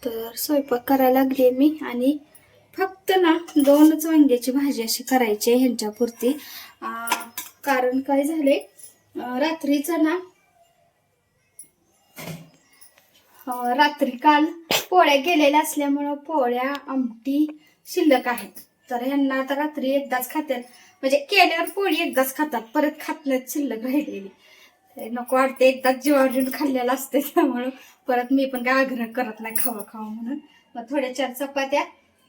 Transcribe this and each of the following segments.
तर स्वयंपाक करायला लागले मी आणि फक्त ना 2च वांग्याची भाजी अशी करायची आहे ह्यांच्यापुरती. कारण काय झाले, रात्रीचा ना रात्री काल पोळ्या केलेल्या असल्यामुळं पोळ्या आमटी शिल्लक आहेत. तर ह्यांना आता रात्री एकदाच खात्यात, म्हणजे केल्यावर पोळी एकदाच खातात, परत खात नाहीत शिल्लक राहिलेली. नको वाटते, एकदाच जीवावर खाल्लेलं असते, त्यामुळं परत मी पण काय आग्रह करत नाही खावा खावा म्हणून. मग थोड्या 4 चपात्या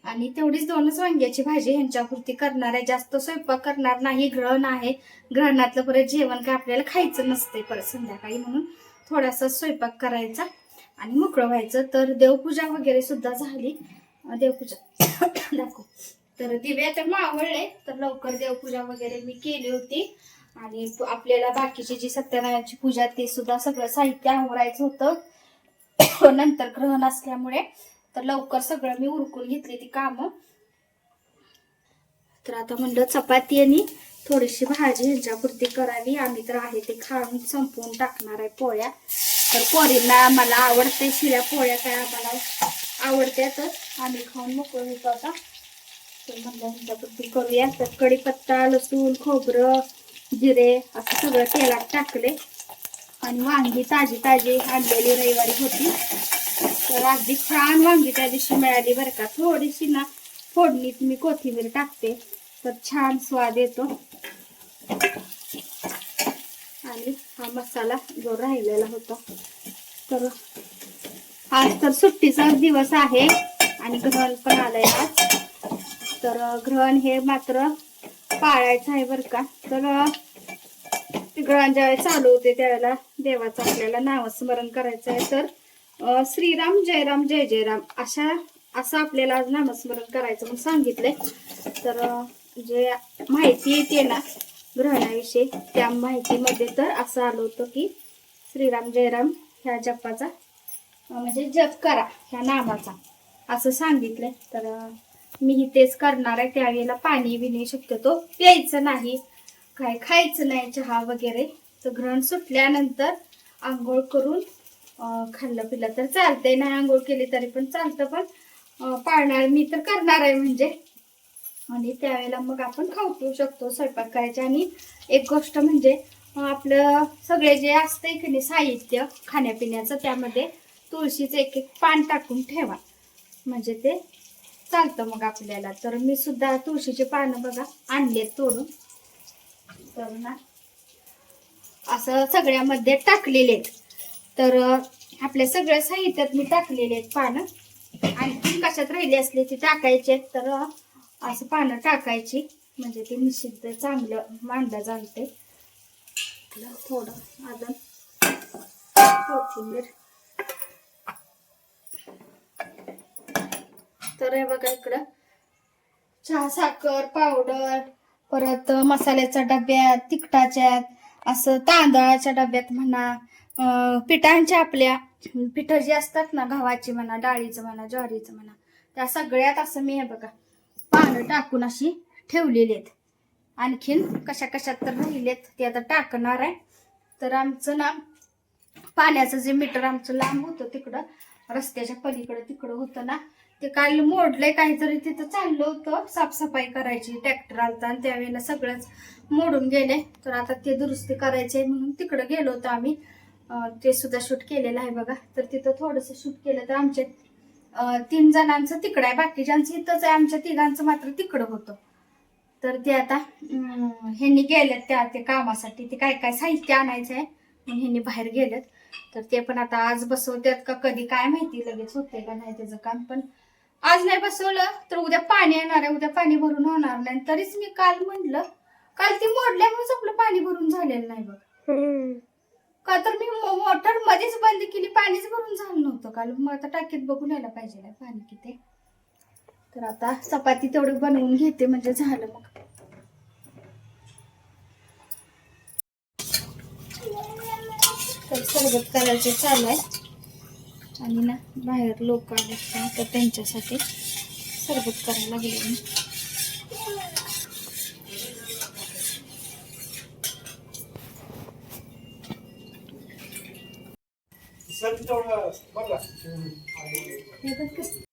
आणि तेवढीच 2च वांग्याची भाजी ह्यांच्यापुरती करणार आहे. जास्त स्वयंपाक करणार नाही, ग्रहण आहे. ग्रहणातलं परत जेवण काय आपल्याला खायचं नसते परत संध्याकाळी, म्हणून थोडासा स्वयंपाक करायचा आणि मोकळं व्हायचं. तर देवपूजा वगैरे सुद्धा झाली. देवपूजा दाखव. तर दिवे तर मावळले, तर लवकर देवपूजा वगैरे मी केली होती. आणि आपल्याला बाकीची जी सत्यनारायणची पूजा ते सुद्धा सगळं साहित्य आवरायचं होतं नंतर ग्रहण असल्यामुळे. तर लवकर सगळं मी उरकून घेतली ती कामं. तर आता म्हणलं चपाती आणि थोडीशी भाजी ह्याच्यापुरती करावी. आम्ही तर आहे ते खाऊन संपवून टाकणार आहे पोळ्या. तर पोरींना मला आवडते शिळ्या पोळ्या, काय आम्हाला आवडते, तर आम्ही खाऊन मोकळं होतो आता. तर म्हणलं ह्याच्यापुरती करूया. तर कढीपत्ता, लसूण, खोबरं, जिरे असं सगळं तेलात टाकले आणि वांगी ताजी ताजी आणलेली रविवारी होती. तर अगदी छान वांगी त्या दिवशी मिळाली बरं का. थोडीशी ना फोडणीत मी कोथिंबीर टाकते तर छान स्वाद येतो. आणि हा मसाला जो राहिलेला होता, तर आज तर सुट्टीचा दिवस आहे आणि ग्रहण पण आलंय आज. तर ग्रहण हे मात्र पाळायचं आहे बरं का. तर ग्रहण ज्यावेळेस चालू होते त्यावेळेला देवाचं आपल्याला नामस्मरण करायचं आहे. तर श्रीराम जय राम जय जय राम असं आपल्याला आज नामस्मरण करायचं म्हणून सांगितलंय. तर जे माहिती येते ना ग्रहणाविषयी, त्या माहितीमध्ये तर असं आलं होतं की श्रीराम जय राम ह्या जपाचा म्हणजे जप करा ह्या नामाचा असं सांगितलंय. तर मी तेच करणार आहे. त्यावेळेला पाणी बिणी शक्यतो प्यायचं नाही, काय खायचं नाही, चहा वगैरे. तर ग्रहण सुटल्यानंतर आंघोळ करून खाल्लं पिलं तर चालतंय, नाही आंघोळ केली तरी पण चालतं. पण पाळणार मी तर करणार आहे म्हणजे. आणि त्यावेळेला मग आपण खाऊ पिऊ शकतो, स्वयंपाक करायचे. आणि एक गोष्ट म्हणजे आपलं सगळे जे असतंय की नाही साहित्य खाण्यापिण्याचं, त्यामध्ये तुळशीचं एक एक पान टाकून ठेवा म्हणजे ते चालतं मग आपल्याला. तर मी सुद्धा तुळशीचे पानं बघा आणलेत तोडून. तर ना असं सगळ्यामध्ये टाकलेले आहेत. तर आपल्या सगळ्या साहित्यात मी टाकलेले आहेत पानं. आणखी कशात राहिली असले ती टाकायचे. तर असं पानं टाकायची म्हणजे ते निषिद्ध चांगलं मांडलं जाते. थोडं अजून कोथिंबीर. तर हे बघा इकडं चहा, साखर पावडर, परत मसाल्याच्या डब्यात, तिखटाच्यात, असं तांदळाच्या डब्यात म्हणा, पिठांच्या आपल्या पिठं जी असतात ना, गव्हाची म्हणा, डाळीचं म्हणा, ज्वारीचं म्हणा, त्या सगळ्यात असं मी हे बघा पानं टाकून अशी ठेवलेली आहेत. आणखीन कशा कशात तर राहिलेत ते आता टाकणार आहे. तर आमचं ना पाण्याचं जे मीटर आमचं लांब होतं तिकडं रस्त्याच्या पलीकडं तिकडं होतं ना, ते काल मोडलंय काहीतरी. तिथं चाललं होतं साफसफाई करायची, ट्रॅक्टर आलता आणि त्यावेळेला सगळंच मोडून गेले. तर आता ते दुरुस्ती करायचे म्हणून तिकडं गेलो होतो आम्ही. ते सुद्धा शूट केलेलं आहे बघा. तर तिथं थोडंसं शूट केलं. तर आमच्या 3 जणांचं तिकडं आहे, बाकीच्यांचं इथंच आहे. आमच्या 3घांचं मात्र तिकडं होतं. तर ते आता ह्यांनी गेलेत त्या ते कामासाठी, ते काय काय साहित्य आणायचं आहे म्हणून ह्यांनी बाहेर गेलेत. तर ते पण आता आज बसवतात का कधी काय माहिती, लगेच होते का नाही त्याचं काम. पण आज नाही बसवलं तर उद्या पाणी येणार आहे, उद्या पाणी भरून होणार नाही. तरीच मी काल म्हणलं, काल ती मोडल्यामुळेच आपलं पाणी भरून झालेलं नाही बघ. का तर मी मोटर मध्येच बंद केली, पाणीच भरून झालं नव्हतं काल. मग आता टाकीत बघून यायला पाहिजे पाणी किती. तर आता चपाती तेवढी बनवून घेते म्हणजे झालं मग. तर सरबत करायचं चालू आहे आणि ना बाहेर लोक आले तर त्यांच्यासाठी सरबत करायला लागले मी. हे बघ